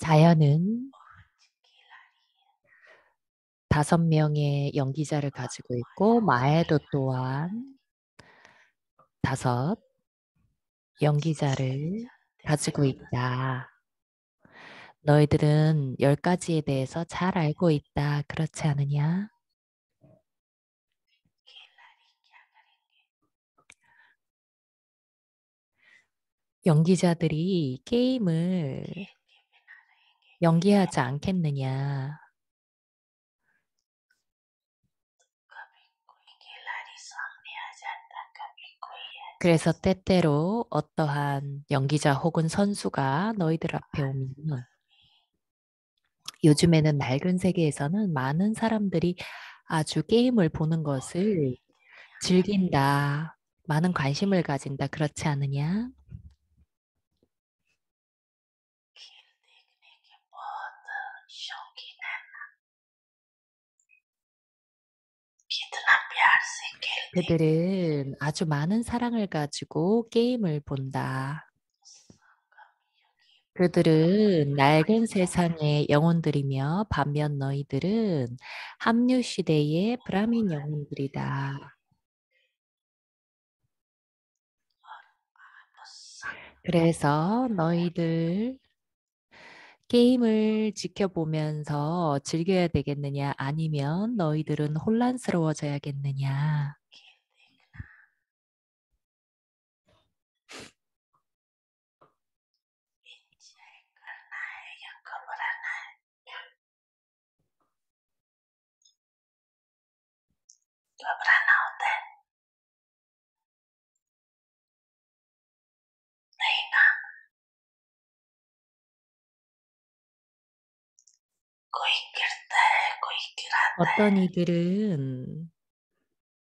자연은 5명의 연기자를 가지고 있고, 마에도 또한 5 연기자를 가지고 있다. 너희들은 10가지에 대해서 잘 알고 있다. 그렇지 않으냐? 연기자들이 게임을 연기하지 않겠느냐? 그래서 때때로 어떠한 연기자 혹은 선수가 너희들 앞에 오면 요즘에는 낡은 세계에서는 많은 사람들이 아주 게임을 보는 것을 즐긴다. 많은 관심을 가진다. 그렇지 않으냐? 그들은 아주 많은 사랑을 가지고 게임을 본다. 그들은 낡은 세상의 영혼들이며 반면 너희들은 합류 시대의 브라민 영혼들이다. 그래서 너희들 게임을 지켜보면서 즐겨야 되겠느냐? 아니면 너희들은 혼란스러워져야겠느냐? 어떤 이들은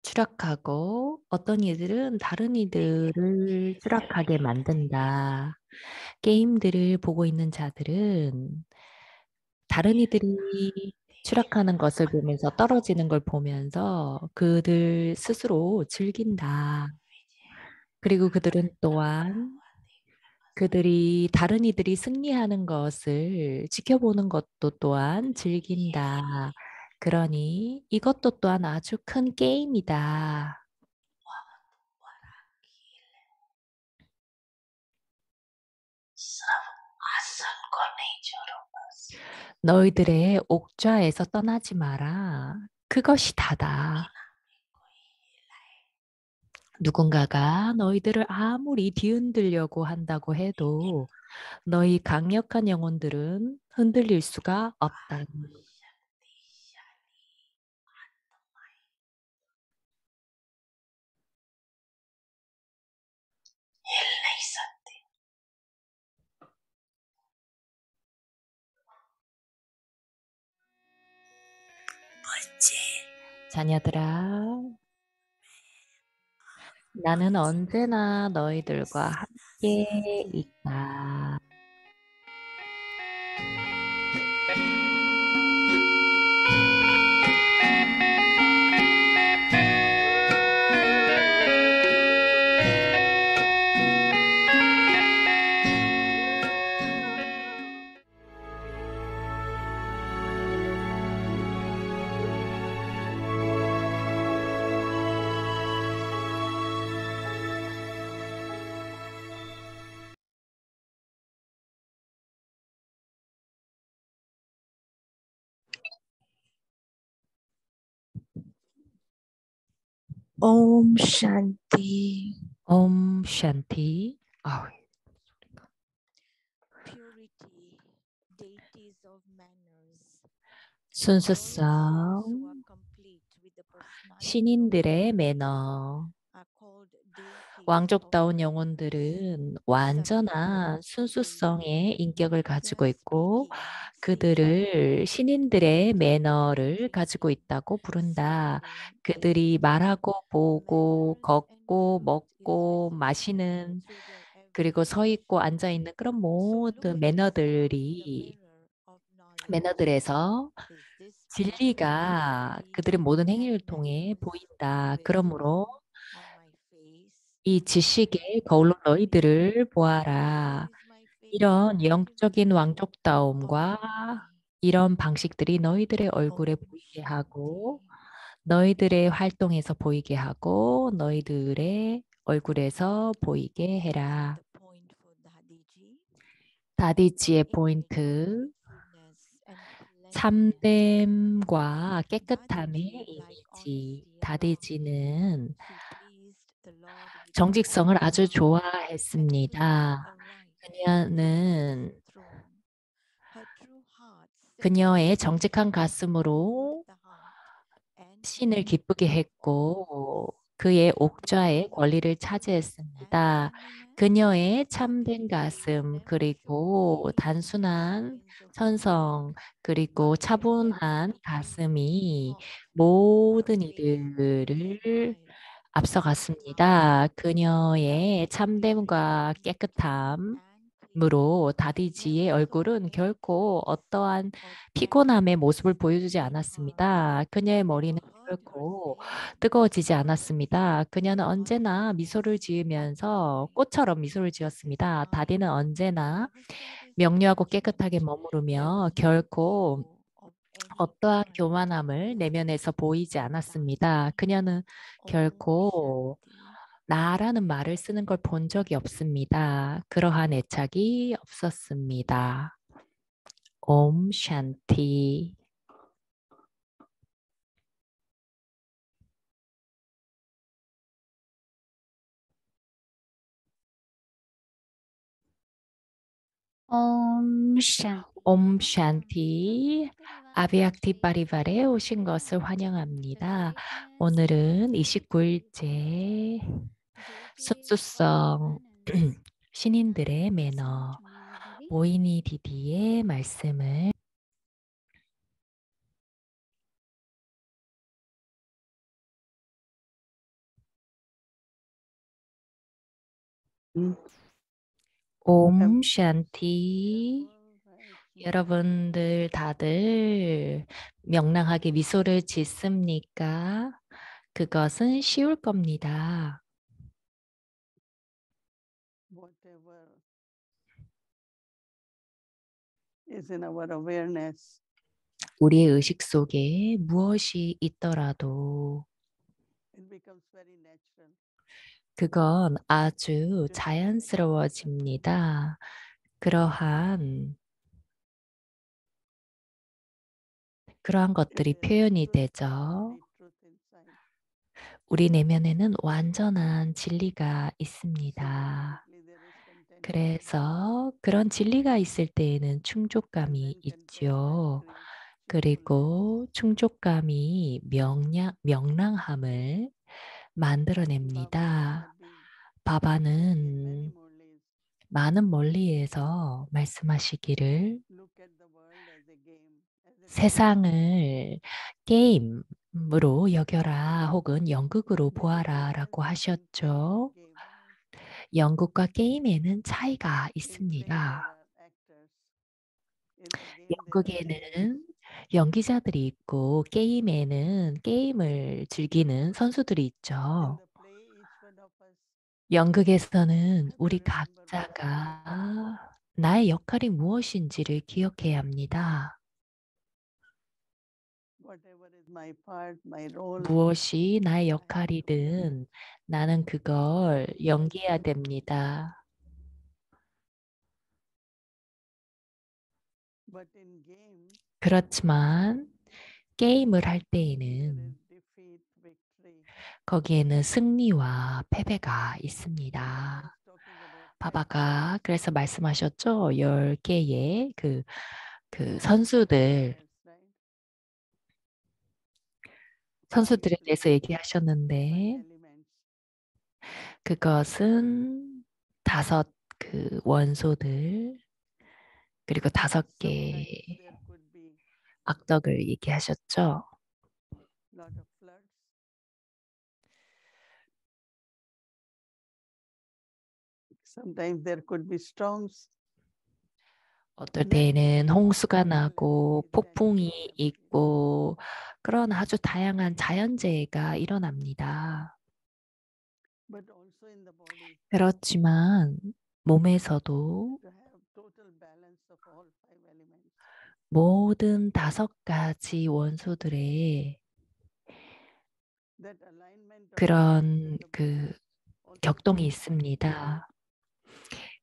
추락하고 어떤 이들은 다른 이들을 추락하게 만든다. 게임들을 보고 있는 자들은 다른 이들이 추락하는 것을 보면서 떨어지는 걸 보면서 그들 스스로 즐긴다. 그리고 그들은 또한 그들이 다른 이들이 승리하는 것을 지켜보는 것도 또한 즐긴다. 그러니 이것도 또한 아주 큰 게임이다. 너희들의 옥좌에서 떠나지 마라. 그것이 다다. 누군가가 너희들을 아무리 뒤흔들려고 한다고 해도 너희 강력한 영혼들은 흔들릴 수가 없다. 자녀들아, 나는 언제나 너희들과 함께 있다. Om Shanti. 옴 샨티. 아우, Purity, deities of manners. Those 순수성, who are complete with the personality of 신인들의 man 매너. are called deities of 왕족다운 manners. 영혼들은 Serving 완전한 faithfully, 순수성의 인격을 가지고 있고 speaking safely, 그들을 신인들의 매너를 living 가지고 있다고 부른다. smiling and 그들이 giving. 말하고 보고 Manner and 걷고 truth is 먹고 visible 마시는 through their 그리고 every 서 있고 action. 앉아 있는 그런 So look 모든 at yourself in the 매너들이 mirror of knowledge. 매너들에서 Is this person 진리가 really 그들의 모든 that 행위를 통해 manners 보인다. 그러므로 visible on my face? 이 Or 지식의 거울로 is 너희들을 or 보아라. is my 이 이런 영적인 of 왕족다움과 me 이런 방식들이 너희들의 얼굴에 Om 보이게 하고, Shanti. 너희들의 활동에서 보이게 하고, 너희들의 얼굴에서 보이게 해라. The point for Dadiji, 다디지의 포인트, inclusiveness and cleanliness. 참됨과 깨끗함의 Dadiji, like 이미지. honesty and love, 다디지는 she pleased the Lord with all 정직성을 her 아주 heart and claimed 좋아했습니다. a right to sit on 그녀는 the throne. Her true heart 그녀의 separated 정직한 and ruled 가슴으로 the heart and 신을 head 기쁘게 of all 했고 souls. 그의 옥좌의 Dadiji's 권리를 truth and 차지했습니다. cleanliness 그녀의 could 참된 easily 가슴 그리고 demonstrate the 단순한 signs of 천성 weak 그리고 차분한 Machiavellian 가슴이 thought 모든 pervading her 이들을 life. Her life 앞서갔습니다. 그녀의 Dadiji's 참됨과 appearance clean 깨끗함 and clear 으로 다디지의 never showed 얼굴은 any 결코 flaws 어떠한 or 피곤함의 모습을 deficits 보여주지 in her. 않았습니다. 그녀의 Never 머리는 hurt her 결코 say 뜨거워지지 or 않았습니다. 그녀는 언제나 미소를 unpleasantness 지으면서 occurring. 꽃처럼 미소를 His 지었습니다. 다디는 mind 언제나 never sought his 명료하고 깨끗하게 judgment. There 머무르며 was no 결코 show of any 어떠한 kind 교만함을 like 내면에서 보이지 않았습니다. Dadi. 그녀는 Om 결코 Shanti. 나라는 말을 쓰는 걸 본 적이 없습니다. 그러한 애착이 없었습니다. 옴 샨티. Om Shanti. 옴 Namaste. 샨티. 아비약티 धन्यवाद 파리발에 오신 것을 환영합니다. 오늘은 29일째 순수성 신인들의 매너 모이니 디디의 말씀을 옴 샨티. 여러분들 다들 명랑하게 미소를 짓습니까? 그것은 쉬울 겁니다. whatever is in our awareness, 우리의 의식 속에 무엇이 있더라도 it becomes very natural. 그건 아주 자연스러워집니다. 그러한 If 것들이 there is 표현이 truth, 되죠. complete truth inside, 우리 내면에는 완전한 진리가 so 있습니다. automatically there is contentment. 그래서 그런 진리가 있을 때에는 And 충족감이 then 있죠. contentment creates peacefulness. 그리고 충족감이 명랑함을 만들어냅니다. Baba has been saying 바바는 many Murlis, 많은 멀리에서 말씀하시기를 look at the world as a game, as a theater. 세상을 게임으로 여겨라 혹은 연극으로 There is a 보아라 라고 difference between play 하셨죠. and game. 연극과 게임에는 차이가 In play there 있습니다. are actors. In the game there are players. 연극에는 연기자들이 있고 게임에는 게임을 즐기는 선수들이 In 있죠. the play, each one of us 연극에서는 have to 우리 remember what our role is. 각자가 나의 역할이 무엇인지를 기억해야 합니다. Whatever is my part, my role, 무엇이 나의 I have to play. 역할이든 나는 그걸 Play. 연기해야 됩니다. But in game, 그렇지만 게임을 할 there 때에는 is defeat, victory. 거기에는 승리와 패배가 Baba 있습니다. was talking about 10 바바가 players, 그래서 말씀하셨죠. 10개의 and 선수들, players, right? Five 선수들에 대해서 players, five 얘기하셨는데 elements. 그것은 5 원소들 그리고 5개의 Sometimes there could be 악덕을 얘기하셨죠. lot of floods. Sometimes there could be storms. 어떨 Natural 때에는 홍수가 나고 calamities that 폭풍이 hit everything. 있고 그런 아주 다양한 자연재해가 일어납니다. But also in the body, 그렇지만 몸에서도 to have total 모든 5가지 원소들의 그런 그 격동이 있습니다.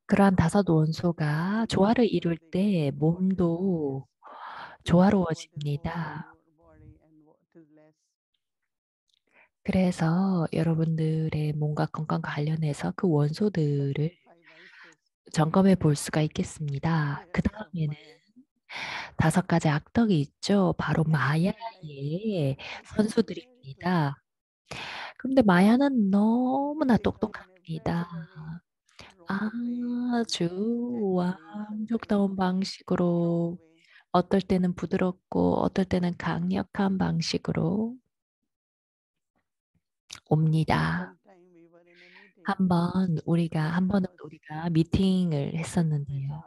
그러한 5원소가 조화를 이룰 때 몸도 조화로워집니다. 그래서 여러분들의 몸과 건강과 관련해서 그 원소들을 점검해 볼 수가 있겠습니다. 그 다음에는 5가지 악덕이 있죠. 바로 마야의 선수들입니다. 그런데 마야는 너무나 똑똑합니다. 아주 왕족다운 방식으로 어떨 때는 부드럽고 어떨 때는 강력한 방식으로 옵니다. 한 번은 우리가 미팅을 했었는데요.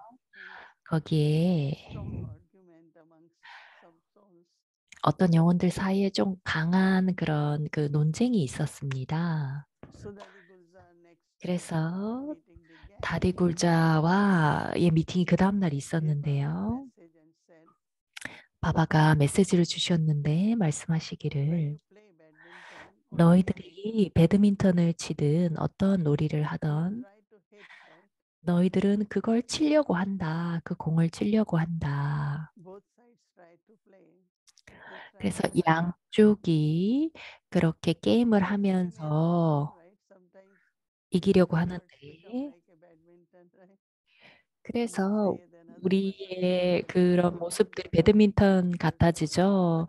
거기에 어떤 영혼들 사이에 좀 강한 그런 그 논쟁이 있었습니다. 그래서 다디굴자와의 미팅이 그 다음날 있었는데요. 바바가 메시지를 주셨는데 말씀하시기를 너희들이 배드민턴을 치든 어떤 놀이를 하던 너희들은 그걸 치려고 한다. 그 공을 치려고 한다. 그래서 양쪽이 그렇게 게임을 하면서 이기려고 하는데 그래서 우리의 그런 모습들이 배드민턴 같아지죠.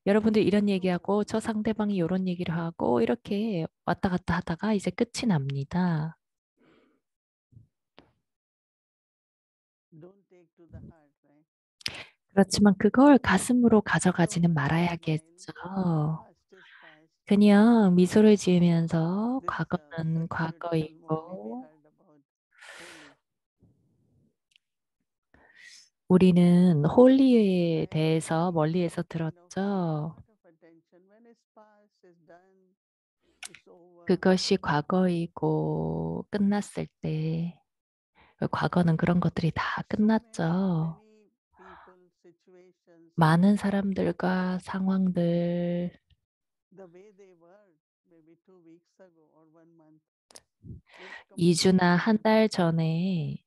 여러분들 이런 얘기하고 저 상대방이 이런 얘기를 하고 이렇게 왔다 갔다 하다가 이제 끝이 납니다. 그렇지만 그걸 가슴으로 가져가지는 말아야겠죠. 그냥 미소를 지으면서 과거는 과거이고 우리는 홀리에 대해서 멀리에서 들었죠. 그것이 과거이고 끝났을 때 과거는 그런 것들이 다 끝났죠. 많은 사람들과 상황들 2주나 한 달 전에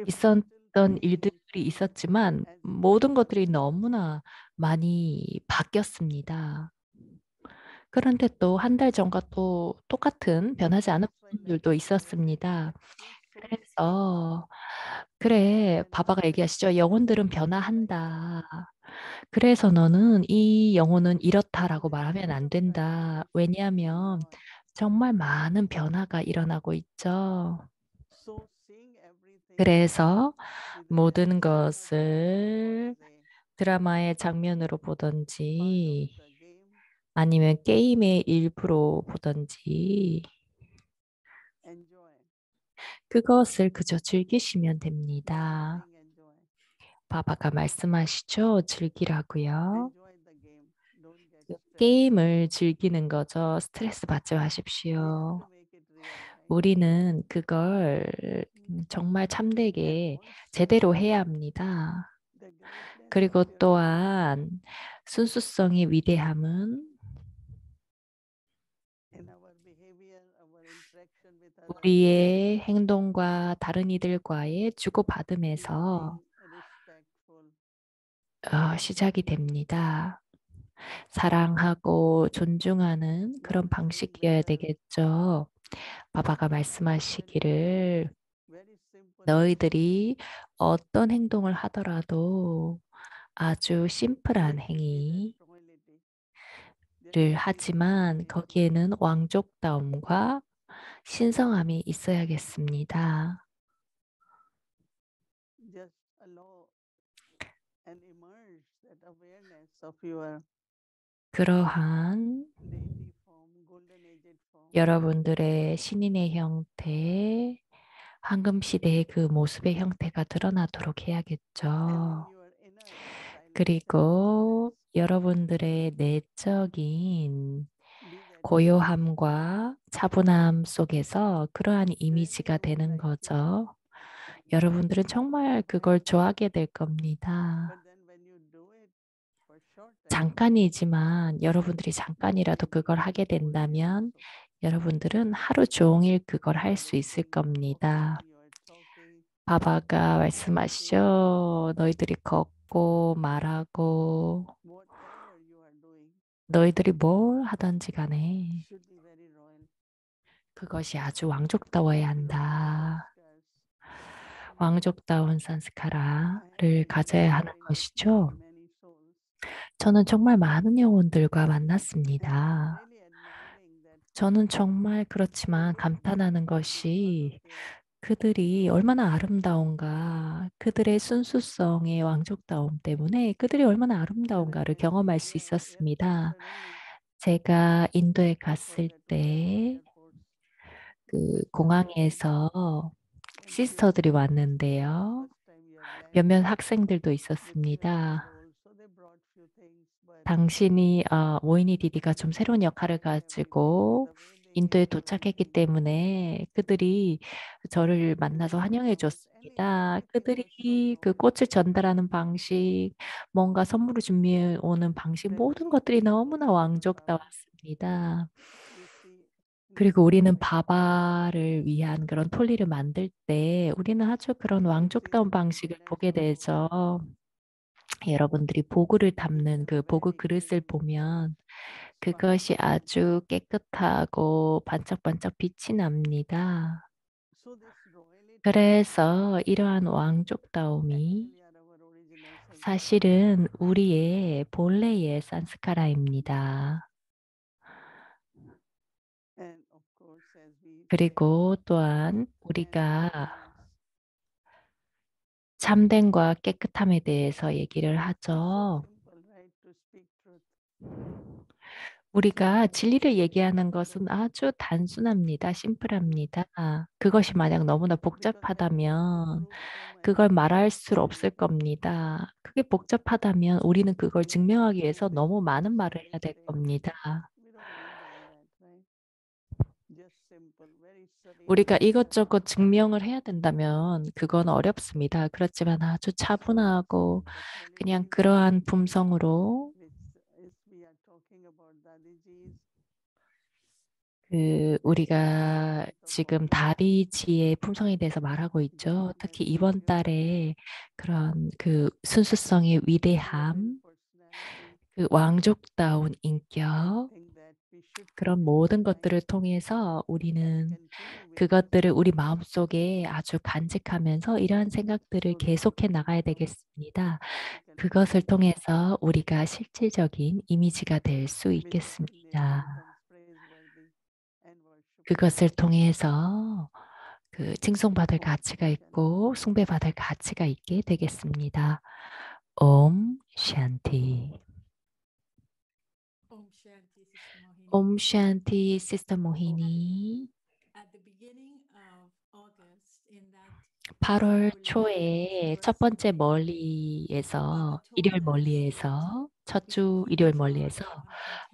있었던 일들이 있었지만 모든 것들이 너무나 많이 바뀌었습니다. 그런데 또 한 달 전과 또 똑같은 변하지 않은 부분들도 있었습니다. 그래서 그래, 바바가 얘기하시죠. 영혼들은 변화한다. 그래서 너는 이 영혼은 이렇다라고 말하면 안 된다. 왜냐하면 정말 많은 변화가 일어나고 있죠. 그래서 모든 것을 드라마의 장면으로 보든지 아니면 게임의 일부로 보든지 그것을 그저 즐기시면 됩니다. 바바가 말씀하시죠. 즐기라고요. 게임을 즐기는 거죠. 스트레스 받지 마십시오. 우리는 그걸 정말 참되게 제대로 해야 합니다. 그리고 또한 순수성의 위대함은 우리의 행동과 다른 이들과의 주고받음에서 시작이 됩니다. 사랑하고 존중하는 그런 방식이어야 되겠죠. 바바가 말씀하시기를 너희들이 어떤 행동을 하더라도 아주 심플한 행위를 하지만 거기에는 왕족다움과 신성함이 있어야겠습니다. 그러한 여러분들의 신인의 형태, 황금시대의 그 모습의 형태가 드러나도록 해야겠죠. 그리고 여러분들의 내적인 고요함과 차분함 속에서 그러한 이미지가 되는 거죠. 여러분들은 정말 그걸 좋아하게 될 겁니다. 잠깐이지만 여러분들이 잠깐이라도 그걸 하게 된다면 여러분들은 하루 종일 그걸 할 수 있을 겁니다. 바바가 말씀하시죠. 너희들이 걷고 말하고 너희들이 뭘 하든지 간에 그것이 아주 왕족다워야 한다. 왕족다운 산스카라를 가져야 하는 것이죠. 저는 정말 많은 영혼들과 만났습니다. 저는 정말 그렇지만 감탄하는 것이 그들이 얼마나 아름다운가, 그들의 순수성의 왕족다움 때문에 그들이 얼마나 아름다운가를 경험할 수 있었습니다. 제가 인도에 갔을 때 그 공항에서 시스터들이 왔는데요. 몇몇 학생들도 있었습니다. 당신이 모이니 디디가 좀 새로운 역할을 가지고 인도에 도착했기 때문에 그들이 저를 만나서 환영해 줬습니다. 그들이 그 꽃을 전달하는 방식, 뭔가 선물을 준비해 오는 방식, 모든 것들이 너무나 왕족다웠습니다. 그리고 우리는 바바를 위한 그런 톨리를 만들 때 우리는 아주 그런 왕족다운 방식을 보게 되죠. 여러분들이 보글을 담는 그 보글 그릇을 보면 그것이 아주 깨끗하고 반짝반짝 빛이 납니다. 그래서 이러한 왕족다움이 사실은 우리의 본래의 산스카라입니다. 그리고 또한 우리가 참됨과 깨끗함에 대해서 얘기를 하죠. 우리가 진리를 얘기하는 것은 아주 단순합니다. 심플합니다. 그것이 만약 너무나 복잡하다면 그걸 말할 수 없을 겁니다. 그게 복잡하다면 우리는 그걸 증명하기 위해서 너무 많은 말을 해야 될 겁니다. 우리가 이것저것 증명을 해야 된다면 그건 어렵습니다. 그렇지만 아주 차분하고 그냥 그러한 품성으로 우리가 지금 다비지의 품성에 대해서 말하고 있죠. 특히 이번 달에 그런 그 순수성의 위대함, 그 왕족다운 인격, 그런 모든 것들을 통해서 우리는 그것들을 우리 마음속에 아주 간직하면서 이러한 생각들을 계속해 나가야 되겠습니다. 그것을 통해서 우리가 실질적인 이미지가 될 수 있겠습니다. 그것을 통해서 그 칭송받을 가치가 있고 숭배받을 가치가 있게 되겠습니다. 옴 샨티. 옴 샨티 시스터 모히니. 8월 초에 첫 번째 멀리에서 일요일 멀리에서 첫 주 일요일 멀리에서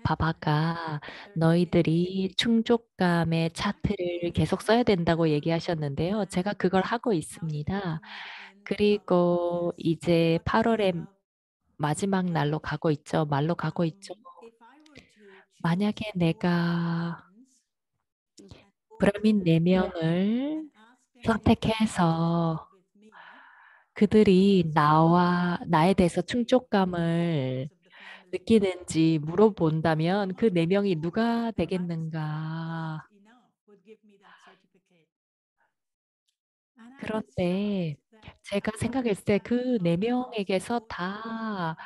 바바가 너희들이 충족감의 차트를 계속 써야 된다고 얘기하셨는데요. 제가 그걸 하고 있습니다. 그리고 이제 8월의 마지막 날로 가고 있죠. 말로 가고 있죠. 만약에 내가 브라민 4명을 선택해서 그들이 나에 대해서 충족감을 느끼는지 물어본다면 그 4명이 누가 되겠는가? 그런데 제가 생각했을 때 그 4명에게서 다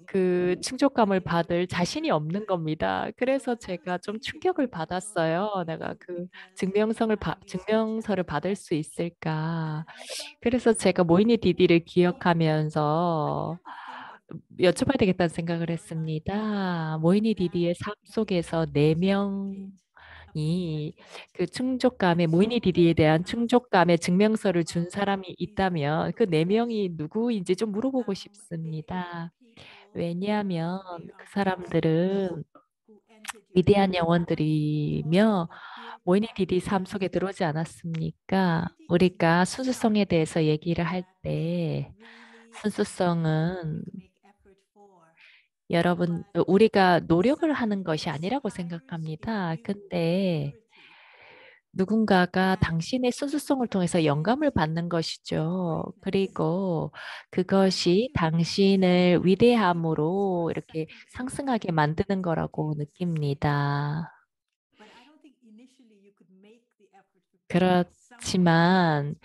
그 충족감을 받을 자신이 없는 겁니다. 그래서 제가 좀 충격을 받았어요. 내가 그 증명서를 받을 수 있을까? 그래서 제가 모이니 디디를 기억하면서 여쭤봐야 되겠다는 생각을 했습니다. 모이니 디디의 삶 속에서 4명이 그 충족감에 모이니 디디에 대한 충족감의 증명서를 준 사람이 있다면 그 4명이 누구인지 좀 물어보고 싶습니다. 왜냐하면 그 사람들은 위대한 영혼들이며 모이니 디디 삶 속에 들어오지 않았습니까? 우리가 순수성에 대해서 얘기를 할 때 순수성은 여러분, 우리가 노력을 하는 것이 아니라고 생각합니다. 근데 누군가가 당신의 순수성을 통해서 영감을 받는 것이죠. 그리고 그것이 당신을 위대함으로 이렇게 상승하게 만드는 거라고 느낍니다. 그렇지만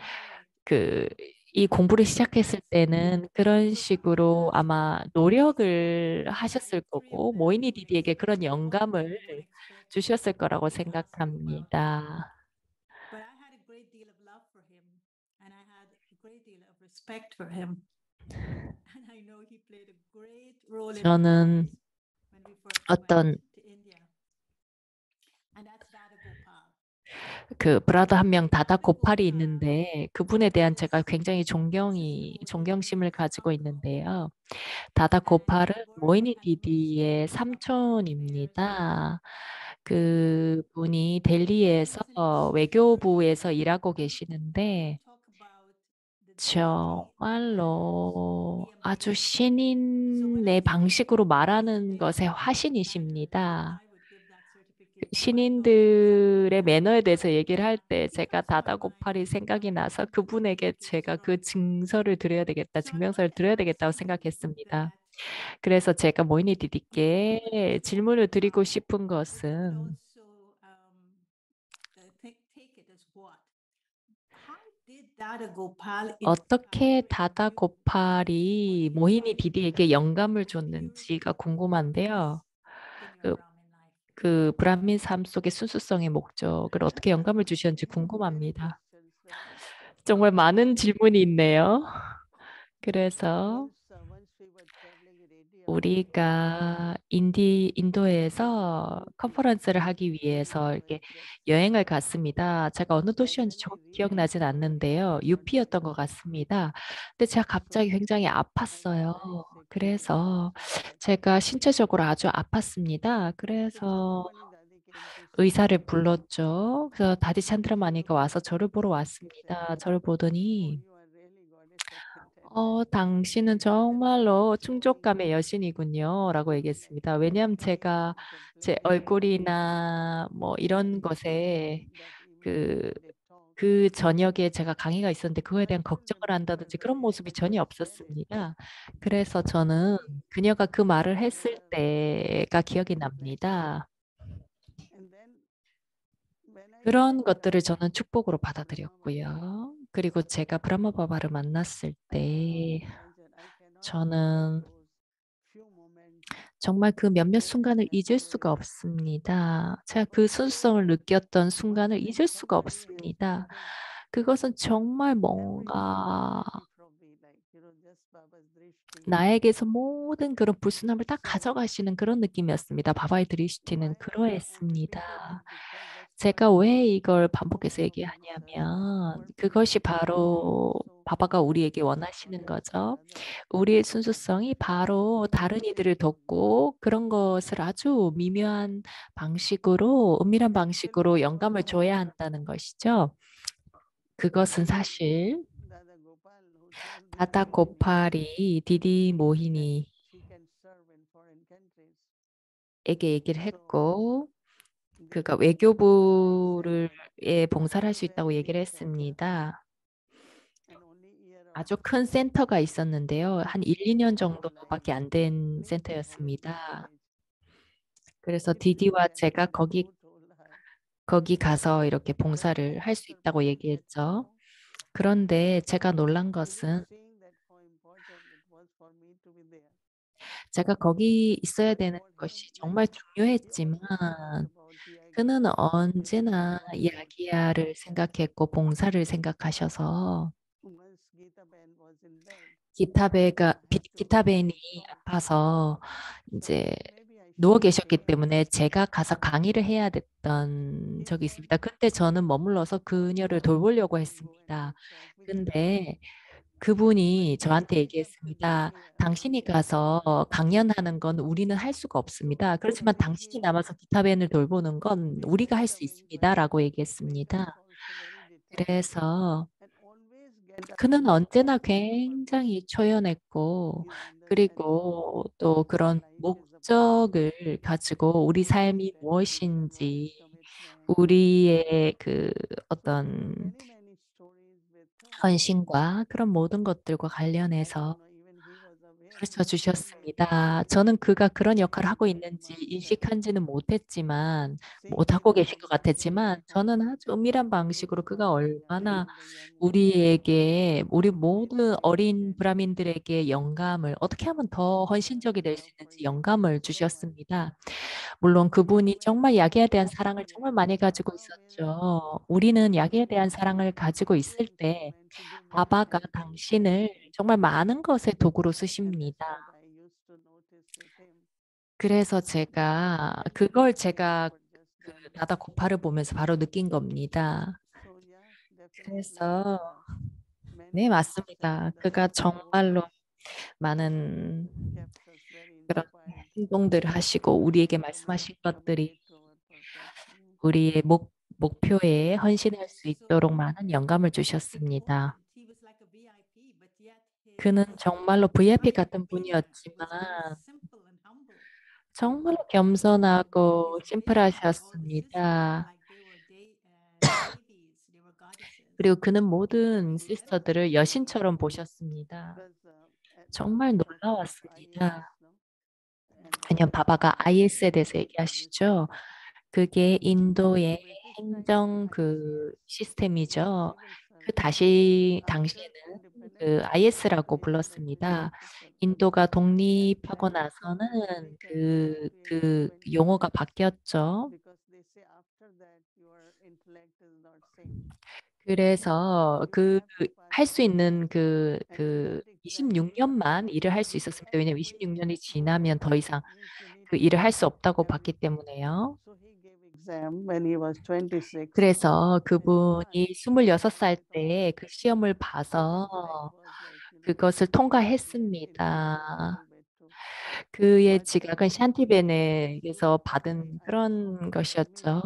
이 공부를 시작했을 때는 그런 식으로 아마 노력을 하셨을 거고 모이니 디디에게 그런 영감을 주셨을 거라고 생각합니다. But I had a great deal of love for him, and I had a great deal of respect for him. And I know he played a great role in our 저는 lives when we first 어떤 went to India. And that's Dada Gopal. 그 브라더 한 명 다다 고팔이 있는데 그분에 대한 제가 굉장히 존경심을 가지고 있는데요. 다다 고팔은 모이니 디디의 삼촌입니다. 그분이 델리에서 외교부에서 일하고 계시는데 정말로 아주 신인의 방식으로 말하는 것에 화신이십니다. 신인들의 매너에 대해서 얘기를 할 때 제가 다다고팔이 생각이 나서 그분에게 제가 그 증서를 드려야 되겠다, 증명서를 드려야 되겠다고 생각했습니다. 그래서 제가 모이니 디디께 질문을 드리고 싶은 것은 어떻게 다다고팔이 모이니 디디에게 영감을 줬는지가 궁금한데요. 그 브라민 삶 속의 순수성의 목적을 어떻게 영감을 주셨는지 궁금합니다. 정말 많은 질문이 있네요. 그래서 우리가 인도에서 컨퍼런스를 하기 위해서 이렇게 여행을 갔습니다. 제가 어느 도시였는지 정확히 기억나진 않는데요. UP였던 것 같습니다. 근데 제가 갑자기 굉장히 아팠어요. 그래서 제가 신체적으로 아주 아팠습니다. 그래서 의사를 불렀죠. 그래서 다디 찬드라마니가 와서 저를 보러 왔습니다. 저를 보더니 당신은 정말로 충족감의 여신이군요. 라고 얘기했습니다. 왜냐하면 제가 제 얼굴이나 뭐 이런 것에 그 저녁에 제가 강의가 있었는데 그거에 대한 걱정을 한다든지 그런 모습이 전혀 없었습니다. 그래서 저는 그녀가 그 말을 했을 때가 기억이 납니다. 그런 것들을 저는 축복으로 받아들였고요. 그리고 제가 브라마 바바를 만났을 때 저는 정말 그 몇몇 순간을 잊을 수가 없습니다. 제가 그 순수성을 느꼈던 순간을 잊을 수가 없습니다. 그것은 정말 뭔가 나에게서 모든 그런 불순함을 다 가져가시는 그런 느낌이었습니다. 바바의 드리시티는 그러했습니다. 제가 왜 이걸 반복해서 얘기하냐면 그것이 바로 바바가 우리에게 원하시는 거죠. 우리의 순수성이 바로 다른 이들을 돕고 그런 것을 아주 미묘한 방식으로, 은밀한 방식으로 영감을 줘야 한다는 것이죠. 그것은 사실 다다 고팔이 디디 모히니에게 얘기를 했고 그가 외교부에 봉사를 할 수 있다고 얘기를 했습니다. 아주 큰 센터가 있었는데요. 한 1, 2년 정도밖에 안 된 센터였습니다. 그래서 디디와 제가 거기 가서 이렇게 봉사를 할 수 있다고 얘기했죠. 그런데 제가 놀란 것은 제가 거기 있어야 되는 것이 정말 중요했지만 그는 언제나 야기야를 생각했고 봉사를 생각하셔서 기타벤이 아파서 이제 누워 계셨기 때문에 제가 가서 강의를 해야 됐던 적이 있습니다. 그때 저는 머물러서 그녀를 돌보려고 했습니다. 근데 그분이 저한테 얘기했습니다. 당신이 가서 강연하는 건 우리는 할 수가 없습니다. 그렇지만 당신이 남아서 기타밴을 돌보는 건 우리가 할 수 있습니다. 라고 얘기했습니다. 그래서 그는 언제나 굉장히 초연했고, 그리고 또 그런 목적을 가지고 우리 삶이 무엇인지, 우리의 그 어떤 헌신과 그런 모든 것들과 관련해서 가르쳐 주셨습니다. 저는 그가 그런 역할을 하고 있는지 인식한지는 못하고 계신 것 같았지만, 저는 아주 은밀한 방식으로 그가 얼마나 우리 모든 어린 브라민들에게 영감을, 어떻게 하면 더 헌신적이 될 수 있는지 영감을 주셨습니다. 물론 그분이 정말 약에 대한 사랑을 정말 많이 가지고 있었죠. 우리는 약에 대한 사랑을 가지고 있을 때 바바가 당신을 정말 많은 것의 도구로 쓰십니다. 그래서 제가 그 나다 고파를 보면서 바로 느낀 겁니다. 그래서 네, 맞습니다. 그가 정말로 많은 그런 행동들을 하시고 우리에게 말씀하신 것들이 우리의 목표에 헌신할 수 있도록 많은 영감을 주셨습니다. 그는 정말로 VIP 같은 분이었지만 정말로 겸손하고 심플하셨습니다. 그리고 그는 모든 시스터들을 여신처럼 보셨습니다. 정말 놀라웠습니다. 왜냐면 바바가 IS에 대해서 얘기하시죠. 그게 인도의 행정 그 시스템이죠. 당시에는 그 IS라고 불렀습니다. 인도가 독립하고 나서는 그 용어가 바뀌었죠. 그래서 할 수 있는 26년만 일을 할 수 있었습니다. 왜냐면 26년이 지나면 더 이상 그 일을 할 수 없다고 봤기 때문에요. 그래서 그분이 26살 때 그 시험을 봐서 그것을 통과했습니다. 그의 지각은 샨티베네에서 받은 그런 것이었죠.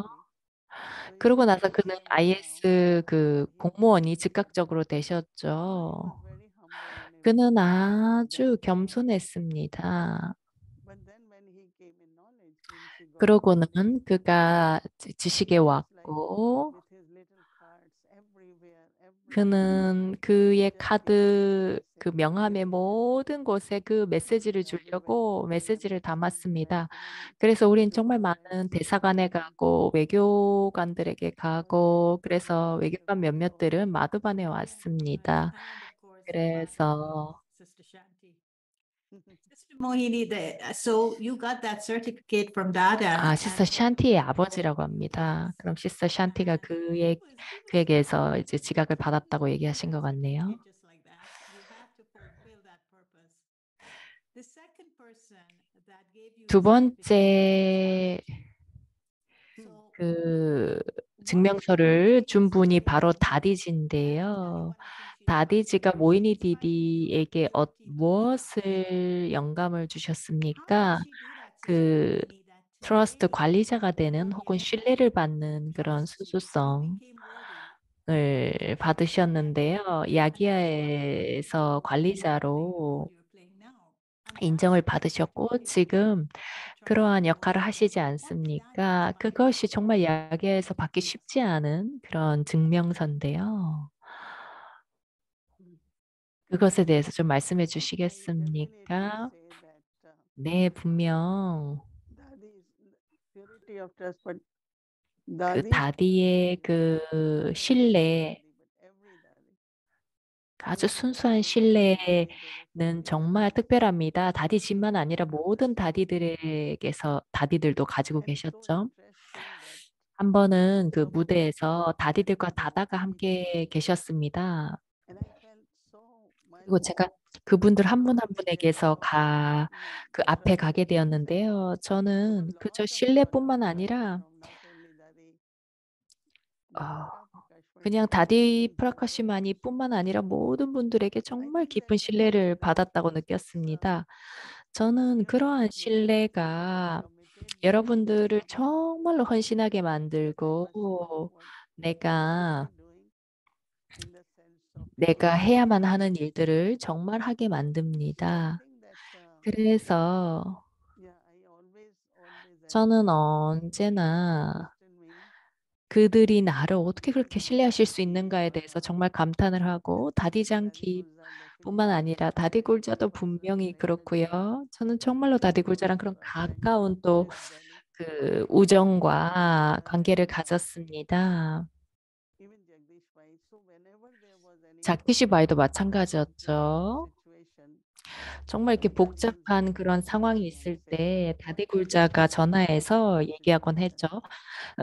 그러고 나서 그는 IS 그 공무원이 즉각적으로 되셨죠. 그는 아주 겸손했습니다. 그러고는 그가 지식에 왔고, 그는 그의 그 명함의 모든 곳에 그 메시지를 주려고 메시지를 담았습니다. 그래서 우린 정말 많은 대사관에 가고 외교관들에게 가고 그래서 외교관 몇몇들은 마두반에 왔습니다. 그래서 Sister Mohini, so you got that certificate from Dada. 시스터 샨티의 아버지라고 합니다. 그럼 시스터 샨티가 그에게서 이제 지각을 받았다고 얘기하신 것 같네요. Just like that, you have to fulfill that purpose. The second person that gave you 두 the certificate. 번째 So 그 증명서를 준 분이 바로 다디지인데요. 다디지가 모이니 디디에게 무엇을 영감을 주셨습니까? 그 트러스트 관리자가 되는 혹은 신뢰를 받는 그런 수수성을 받으셨는데요. 야기야에서 관리자로 인정을 받으셨고 지금 그러한 역할을 하시지 않습니까? 그것이 정말 야기야에서 받기 쉽지 않은 그런 증명서인데요. 그것에 대해서 좀 말씀해 주시겠습니까? 네, 분명 그 다디의 그 신뢰, 아주 순수한 신뢰는 정말 특별합니다. 다디집만 아니라 모든 다디들도 가지고 계셨죠. 한 번은 그 무대에서 다디들과 다다가 함께 계셨습니다. 그리고 제가 그분들 한 분 한 분에게서 그 앞에 가게 되었는데요. 저는 그저 신뢰뿐만 아니라 어, 그냥 다디 프라카시마니 뿐만 아니라 모든 분들에게 정말 깊은 신뢰를 받았다고 느꼈습니다. 저는 그러한 신뢰가 여러분들을 정말로 헌신하게 만들고 내가 내가 해야만 하는 일들을 정말 하게 만듭니다. 그래서 저는 언제나 그들이 나를 어떻게 그렇게 신뢰하실 수 있는가에 대해서 정말 감탄을 하고 다디장키 뿐만 아니라 다디굴자도 분명히 그렇고요. 저는 정말로 다디굴자랑 그런 가까운 또 그 우정과 관계를 가졌습니다. 자키시 바이도 마찬가지였죠. 정말 이렇게 복잡한 그런 상황이 있을 때 다디굴자가 전화해서 얘기하곤 했죠.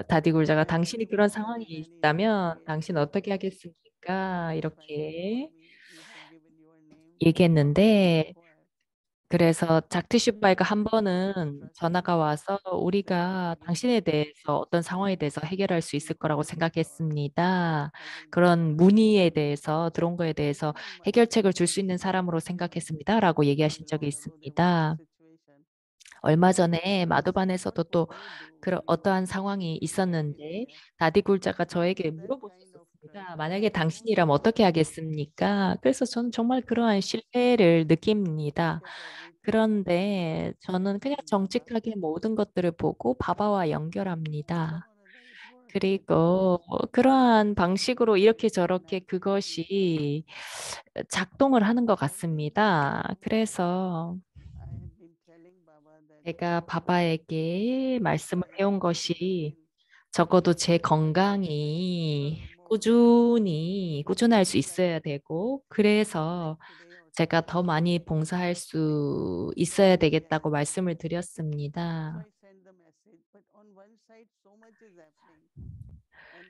다디굴자가 당신이 그런 상황이 있다면 당신 어떻게 하겠습니까? 이렇게 얘기했는데 그래서 작티슈바이가 한 번은 전화가 와서 우리가 당신에 대해서 어떤 상황에 대해서 해결할 수 있을 거라고 생각했습니다. 그런 문의에 대해서 들어온 거에 대해서 해결책을 줄 수 있는 사람으로 생각했습니다. 라고 얘기하신 적이 있습니다. 얼마 전에 마도반에서도 또 그런 어떠한 상황이 있었는데 다디굴자가 저에게 물어보셨습니다. 만약에 당신이라면 어떻게 하겠습니까? 그래서 저는 정말 그러한 신뢰를 느낍니다. 그런데 저는 그냥 정직하게 모든 것들을 보고 바바와 연결합니다. 그리고 그러한 방식으로 이렇게 저렇게 그것이 작동을 하는 것 같습니다. 그래서 제가 바바에게 말씀을 해온 것이 적어도 제 건강이 꾸준할 수 있어야 되고, 그래서 제가 더 많이 봉사할 수 있어야 되겠다고 말씀을 드렸습니다.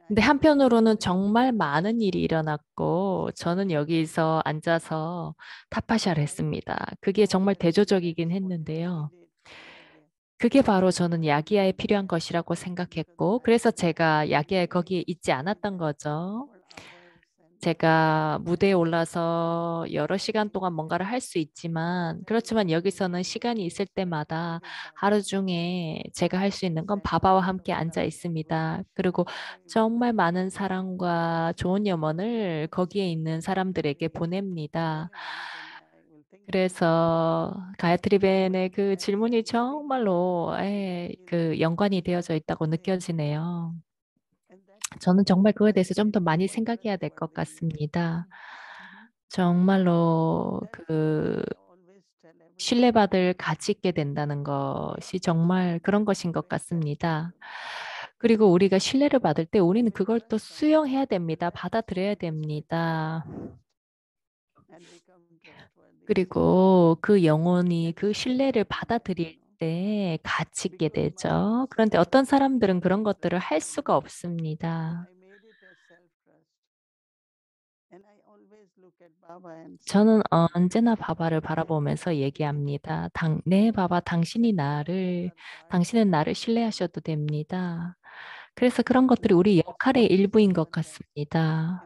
근데 한편으로는 정말 많은 일이 일어났고, 저는 여기서 앉아서 타파샤를 했습니다. 그게 정말 대조적이긴 했는데요. 그게 바로 저는 야기야에 필요한 것이라고 생각했고, 그래서 제가 야기야에 거기에 있지 않았던 거죠. 제가 무대에 올라서 여러 시간 동안 뭔가를 할 수 있지만, 그렇지만 여기서는 시간이 있을 때마다 하루 중에 제가 할 수 있는 건 바바와 함께 앉아 있습니다. 그리고 정말 많은 사랑과 좋은 염원을 거기에 있는 사람들에게 보냅니다. 그래서 가야트리벤의 그 질문이 정말로 그 연관이 되어져 있다고 느껴지네요. 저는 정말 그거에 대해서 좀 더 많이 생각해야 될 것 같습니다. 정말로 그 신뢰받을 가치 있게 된다는 것이 정말 그런 것인 것 같습니다. 그리고 우리가 신뢰를 받을 때 우리는 그걸 또 수용해야 됩니다. 받아들여야 됩니다. 그리고 그 영혼이 그 신뢰를 받아들일 때 가치 있게 되죠. 그런데 어떤 사람들은 그런 것들을 할 수가 없습니다. 저는 언제나 바바를 바라보면서 얘기합니다. 네, 바바, 당신은 나를 신뢰하셔도 됩니다. 그래서 그런 것들이 우리 역할의 일부인 것 같습니다.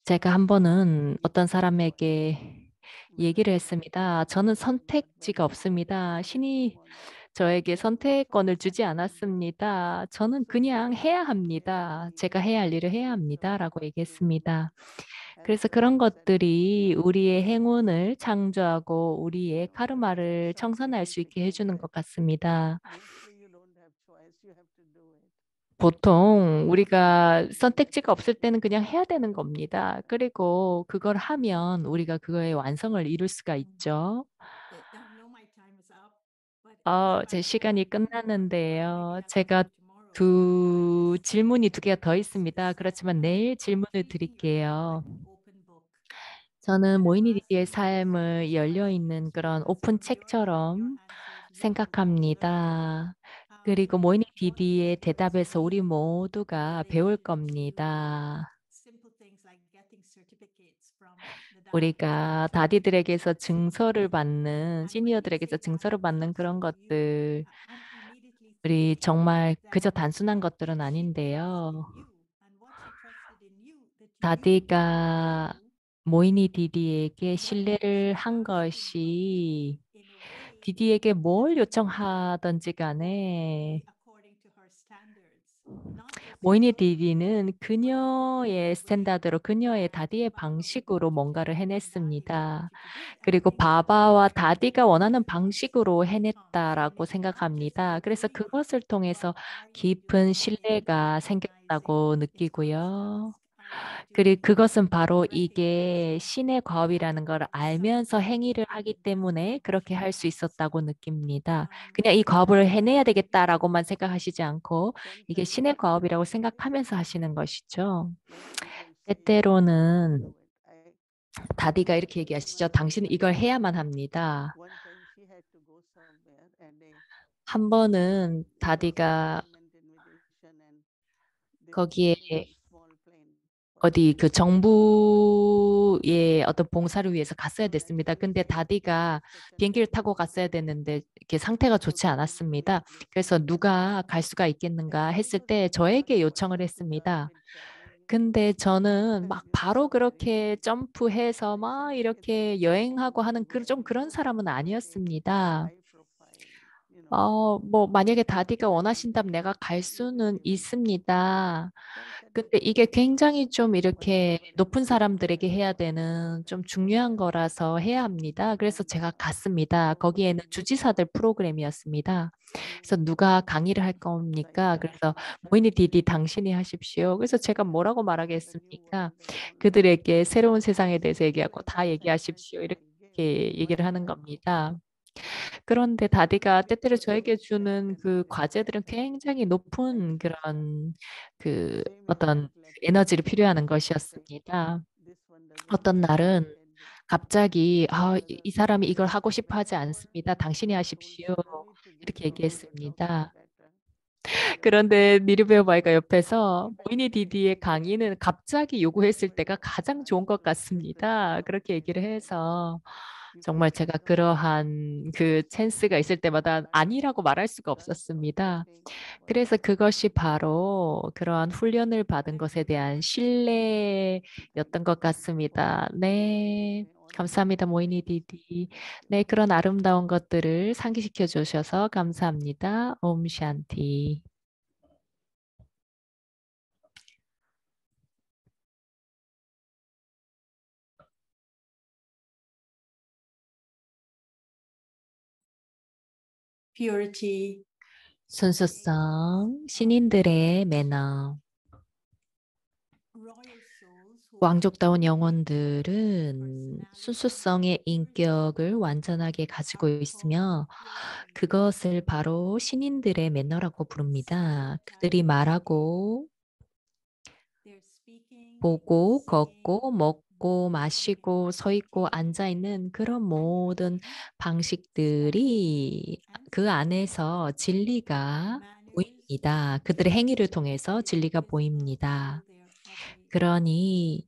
제가 한 번은 어떤 사람에게 얘기를 했습니다. 저는 선택지가 없습니다. 신이 저에게 선택권을 주지 않았습니다. 저는 그냥 해야 합니다. 제가 해야 할 일을 해야 합니다. 라고 얘기했습니다. 그래서 그런 것들이 우리의 행운을 창조하고 우리의 카르마를 청산할 수 있게 해주는 것 같습니다. 보통 우리가 선택지가 없을 때는 그냥 해야 되는 겁니다. 그리고 그걸 하면 우리가 그거의 완성을 이룰 수가 있죠. I know my time is up, but if 제 I can 시간이 have one more, maybe 끝났는데요. have 제가 time tomorrow. 질문이 두 개가 더 있습니다. 그렇지만 Step 내일 one, 질문을 treating your life 드릴게요. like an open book. 저는 And I'm 모이니 디디의 asking you to 삶을 열려 visualize 있는 그런 yourself 오픈 with your 책처럼 answers looking at me. 생각합니다. 그리고 모이니 What is 디디의 it that is 대답에서 우리 really 모두가 배울 related to 겁니다. simple things like getting certificates from the 우리가 Dadi 다디들에게서 institutions. 증서를 받는, And when you 시니어들에게서 say that, 증서를 받는 just 그런 for you, 것들, I'm immediately 우리 thinking 정말 그저 that 단순한 것들은 she was asking 아닌데요. you. And what she 다디가 모이니 디디에게 신뢰를 한 것이 in a way 디디에게 뭘 요청하든지 간에 according to her standards, not just 모이니 because 디디는 그녀의 스탠다드로 그녀의 다디의 Baba wanted 방식으로 뭔가를 Daddy 해냈습니다. wanted to do it. And I 그리고 think that 바바와 was 다디가 원하는 chance. 방식으로 So 해냈다라고 maybe not just the 생각합니다. 그래서 way of 그것을 통해서 what are you 깊은 doing in 신뢰가 생겼다고 recognizing his 느끼고요. constructs? Are you 그리고 doing it 그것은 바로 이게 recognizing 신의 과업이라는 걸 알면서 행위를 하기 때문에 그렇게 할 수 있었다고 느낍니다. 그냥 이 과업을 해내야 되겠다라고만 생각하시지 않고 이게 신의 과업이라고 생각하면서 하시는 것이죠. Many people say that I cannot 때때로는 do it. 다디가 이렇게 얘기하시죠. 당신은 이걸 해야만 합니다. One time she had to go somewhere and 한 번은 it was a 다디가 government invitation and they 거기에 flew in small plane for 어디 그 that. 정부의 어떤 봉사를 위해서 갔어야 So 됐습니다. naturally 근데 she had to take 다디가 a second 비행기를 flight 타고 home. 갔어야 됐는데 이렇게 상태가 So 좋지 they went to 않았습니다. replace 그래서 her. 누가 갈 수가 And 있겠는가 it 했을 was 때 very hard 저에게 for 요청을 us to jump 했습니다. in traveling. 근데 저는 막 We were 바로 suffering. 그렇게 점프해서 So I 막 said, 이렇게 여행하고 하는 좀 그런 사람은 아니었습니다. high profile, 뭐 만약에 다디가 원하신다면 내가 갈 수는 있습니다. So I said, 근데 okay. 이게 굉장히 좀 But I 이렇게 never 높은 entered the 사람들에게 plane. 해야 되는 좀 중요한 거라서 해야 합니다. 그래서 제가 갔습니다. So 거기에는 주지사들 프로그램이었습니다. 그래서 누가 강의를 할 so I 겁니까? sat 그래서 in the front 모이니 디디 seat 당신이 하십시오. 그래서 제가 뭐라고 for the new 말하겠습니까? world they want to 그들에게 새로운 세상에 대해서 give 얘기하고 us 다 that 얘기하십시오. satisfaction I give. 이렇게 Why 얘기를 하는 should I go? 겁니다. 그런데 다디가 It 때때로 was 저에게 so sad 주는 and 그 very 과제들은 sad. 굉장히 I 높은 didn't stop. 그런 그 Same in 어떤 that letter. 에너지를 필요하는 She would say, 것이었습니다. this one doesn't 어떤 want to, 날은 can do. 갑자기 Another 이 사람이 이걸 said, 하고 싶어 하지 you know what? 않습니다. 당신이 I told 하십시오. Shravani to just 이렇게 forget about 얘기했습니다. that. Forget about 그런데 it. 니르베오바이가 옆에서 If 모이니 anything, 디디의 강의는 갑자기 요구했을 whatever 때가 you 가장 ask 좋은 것 for, just forget 같습니다. about 그렇게 it. 얘기를 해서 You can 정말 say 제가 no. 그러한 그 찬스가 있을 때마다 아니라고 말할 수가 That's 없었습니다. what was 그래서 happening. 그것이 바로 그러한 훈련을 받은 Thank 것에 you so 대한 much. Thank 신뢰였던 you 것 for 같습니다. giving 네. me all these 감사합니다, 모이니 blessings. 디디. Thank you. 네, 그런 아름다운 것들을 상기시켜 주셔서 감사합니다. 옴 샨티. purity, 순수성, 신인들의 매너. royal souls who are 왕족다운 complete 영혼들은 personality, 순수성의 인격을 완전하게 가지고 있으며 그것을 바로 신인들의 매너라고 부릅니다. 그들이 말하고 they're speaking, 보고 singing, 걷고 먹고 마시고 서 있고 앉아 있는 그런 모든 방식들이 그 안에서 진리가 보입니다. 그들의 행위를 통해서 진리가 보입니다. 그러니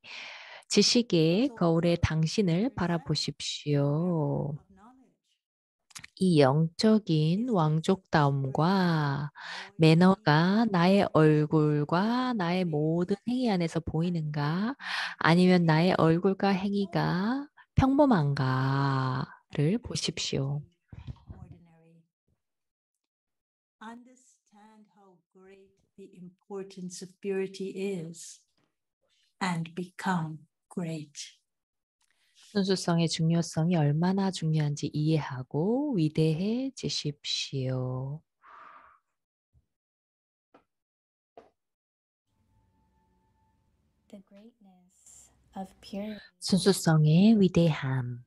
지식의 거울에 당신을 바라보십시오. 이 영적인 왕족다움과 매너가 나의 얼굴과 나의 모든 행위 안에서 보이는가? 아니면 나의 얼굴과 행위가 평범한가를 보십시오. Understand how great the importance of purity is and become great. 순수성의 중요성이 얼마나 중요한지 이해하고 위대해지십시오. The greatness of purity 순수성의 위대함.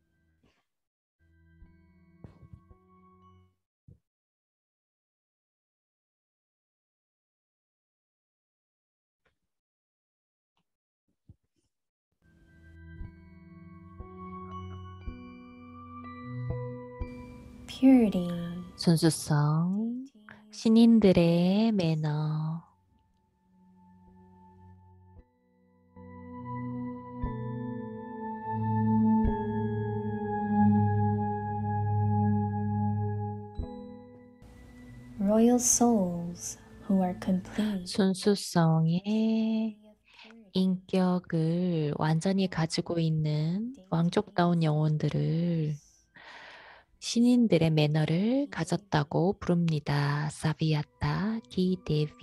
purity 순수성, 신인들의 매너. royal souls who are complete 순수성의 인격을 완전히 가지고 있는 왕족다운 영혼들을 신인들의 매너를 가졌다고 부릅니다. 사비아타 기데비.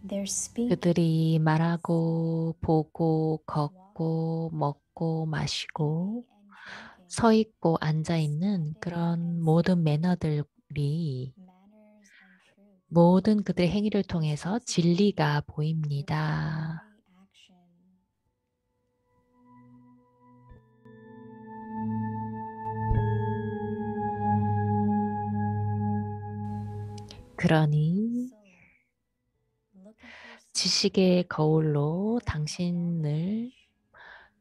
Their speech, 그들이 말하고 보고 걷고 먹고 마시고 and 서 있고 앉아 있는 그런 모든 매너들이 manners and truth, 모든 그들의 행위를 통해서 진리가 보입니다. every action. 그러니 So, look at yourself 지식의 거울로 with 당신을 knowledge.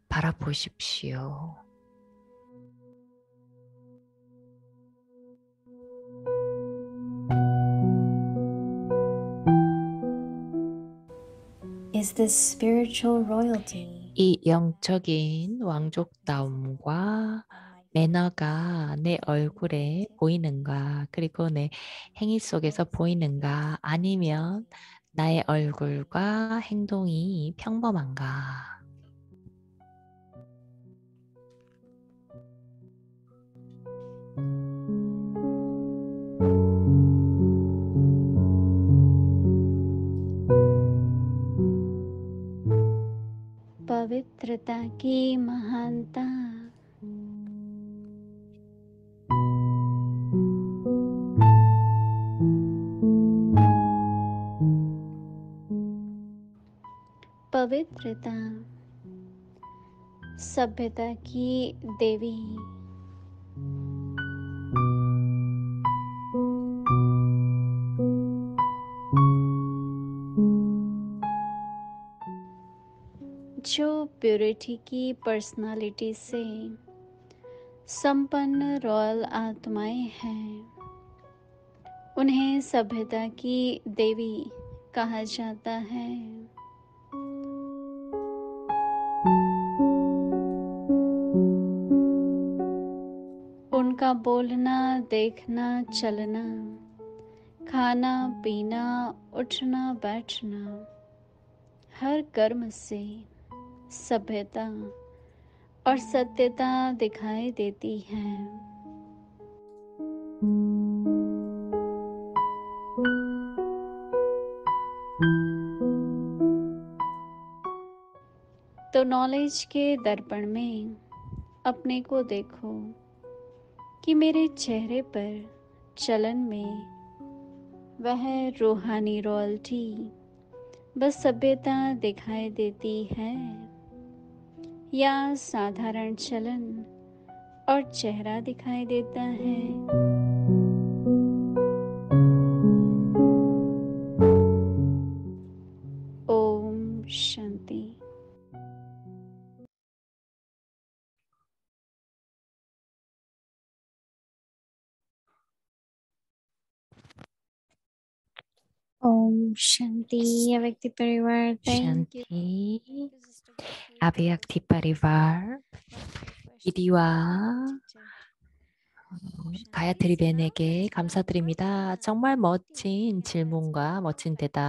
바라보십시오. Is this spiritual royalty 이 영적인 왕족다움과 매너가 내 얼굴에 보이는가, 그리고 내 행위 속에서 보이는가, 아니면 나의 얼굴과 행동이 평범한가? पवित्रता की महानता पवित्रता सभ्यता की देवी जो प्योरिटी की पर्सनालिटी से संपन्न रॉयल आत्माएं हैं, उन्हें सभ्यता की देवी कहा जाता है। उनका बोलना, देखना, चलना, खाना, पीना, उठना, बैठना, हर कर्म से सभ्यता और सत्यता दिखाई देती है। तो नॉलेज के दर्पण में अपने को देखो कि मेरे चेहरे पर चलन में वह रूहानी रॉयल्टी बस सभ्यता दिखाई देती है या साधारण चलन और चेहरा दिखाई देता है। ओम शांति। ओम शांति। व्यक्ति परिवार थैंक यू। शांति, 아비약티 파리발, 이리와 가야트리 벤에게 감사드립니다. 정말 멋진 질문과 멋진 대답